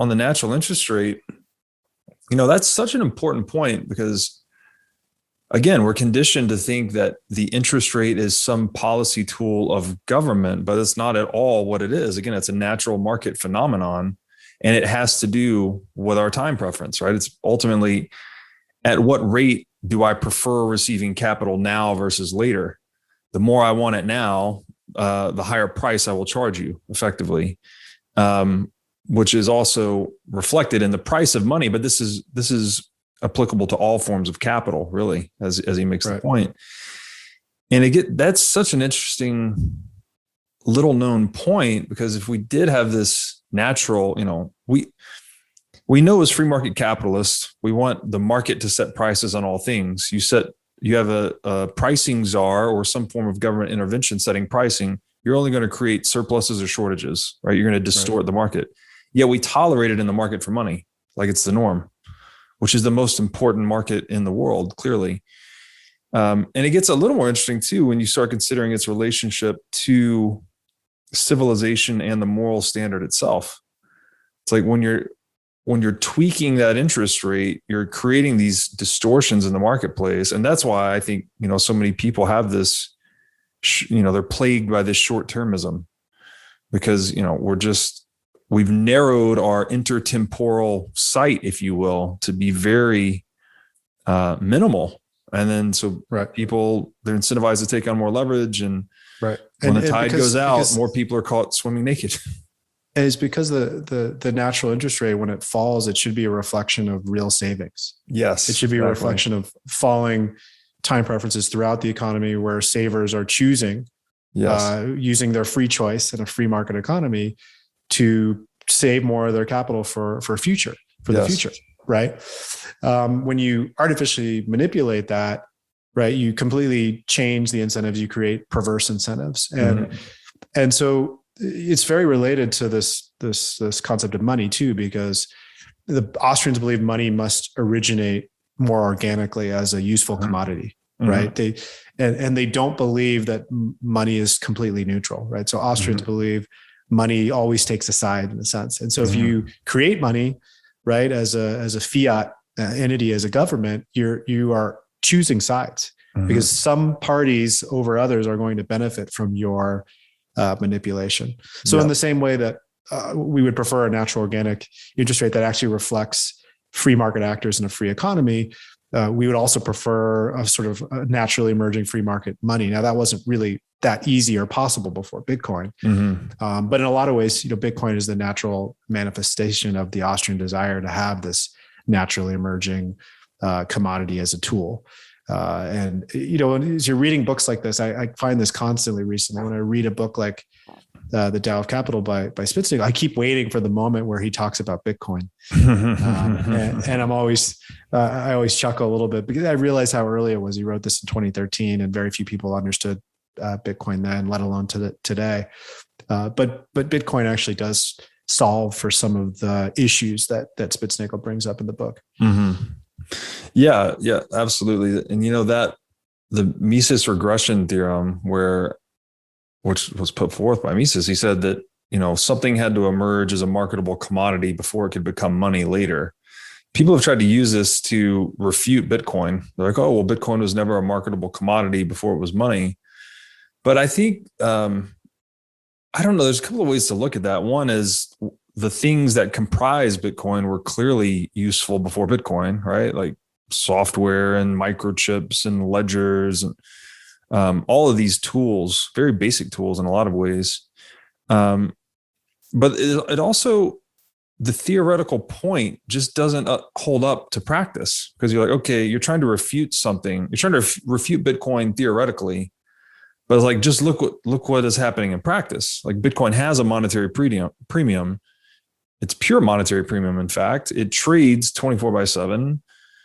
on the natural interest rate, that's such an important point because, again, we're conditioned to think that the interest rate is some policy tool of government, but it's not at all what it is. Again, it's a natural market phenomenon, and it has to do with our time preference, right? It's ultimately at what rate do I prefer receiving capital now versus later? The more I want it now, the higher price I will charge you effectively, which is also reflected in the price of money. But this is applicable to all forms of capital, really, as he makes the point. And that's such an interesting little known point, because if we did have this natural, we know as free market capitalists, we want the market to set prices on all things. You have a pricing czar or some form of government intervention setting pricing. You're only going to create surpluses or shortages, right? You're going to distort the market. Yet we tolerate it in the market for money, like it's the norm, which is the most important market in the world, clearly. And it gets a little more interesting too when you start considering its relationship to civilization and the moral standard itself. It's like when you're tweaking that interest rate, you're creating these distortions in the marketplace. And that's why I think, so many people have this, they're plagued by this short-termism, because, we've narrowed our intertemporal sight, if you will, to be very minimal. And then people, they're incentivized to take on more leverage. And when the tide goes out, more people are caught swimming naked. And it's because the natural interest rate, when it falls, it should be a reflection of real savings. Yes. It should be a reflection of falling time preferences throughout the economy, where savers are choosing, using their free choice in a free market economy to save more of their capital for the future, right? When you artificially manipulate that, right, you completely change the incentives, you create perverse incentives. And so it's very related to this concept of money too, because the Austrians believe money must originate more organically as a useful commodity, right? They don't believe that money is completely neutral, right? So Austrians believe money always takes a side, in a sense. And so if you create money, right, as a fiat entity, as a government, you are choosing sides, because some parties over others are going to benefit from your manipulation. So in the same way that we would prefer a natural organic interest rate that actually reflects free market actors in a free economy, we would also prefer a sort of a naturally emerging free market money. Now, that wasn't really that easy or possible before Bitcoin. But in a lot of ways, Bitcoin is the natural manifestation of the Austrian desire to have this naturally emerging commodity as a tool. And as you're reading books like this, I find this constantly recently. When I read a book like The Tao of Capital by Spitznagel, I keep waiting for the moment where he talks about Bitcoin. And I always chuckle a little bit, because I realize how early it was. He wrote this in 2013, and very few people understood Bitcoin then, let alone today. But Bitcoin actually does solve for some of the issues that Spitznagel brings up in the book. Yeah, absolutely. And that the Mises regression theorem, which was put forth by Mises, he said that, something had to emerge as a marketable commodity before it could become money later. People have tried to use this to refute Bitcoin. They're like, oh, well, Bitcoin was never a marketable commodity before it was money. But I think, I don't know, there's a couple of ways to look at that. One is the things that comprise Bitcoin were clearly useful before Bitcoin, right? Like software and microchips and ledgers and all of these tools, very basic tools in a lot of ways. But it also, the theoretical point just doesn't hold up to practice, because you're like, okay, you're trying to refute something. You're trying to refute Bitcoin theoretically, but it's like, just look what is happening in practice. Like Bitcoin has a monetary premium. It's pure monetary premium. In fact, it trades 24/7.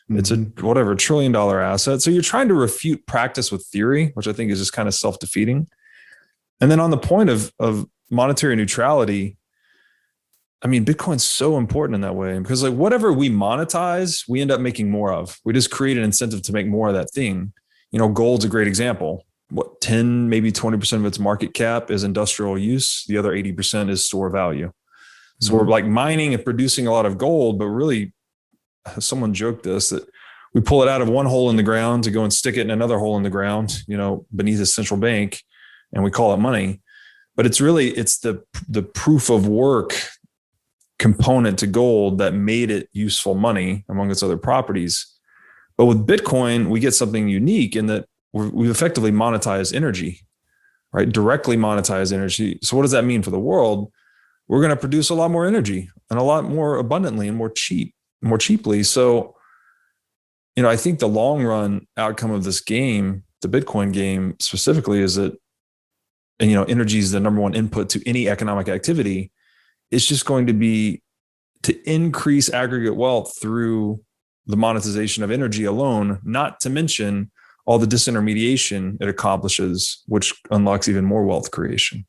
It's a $1 trillion asset. So you're trying to refute practice with theory, which I think is just kind of self-defeating. And then on the point of monetary neutrality, I mean, Bitcoin's so important in that way, because like whatever we monetize, we end up making more of. We just create an incentive to make more of that thing. Gold's a great example. 10, maybe 20% of its market cap is industrial use. The other 80% is store value. So we're like mining and producing a lot of gold, but really, someone joked this, that we pull it out of one hole in the ground to go and stick it in another hole in the ground, beneath a central bank, and we call it money. But it's the proof of work component to gold that made it useful money among its other properties. But with Bitcoin, we get something unique in that we've effectively monetized energy, right? Directly monetized energy. So what does that mean for the world? We're going to produce a lot more energy and a lot more abundantly and more cheaply. So, I think the long run outcome of this game, the Bitcoin game specifically, is that, energy is the number one input to any economic activity. It's just going to be to increase aggregate wealth through the monetization of energy alone, not to mention all the disintermediation it accomplishes, which unlocks even more wealth creation.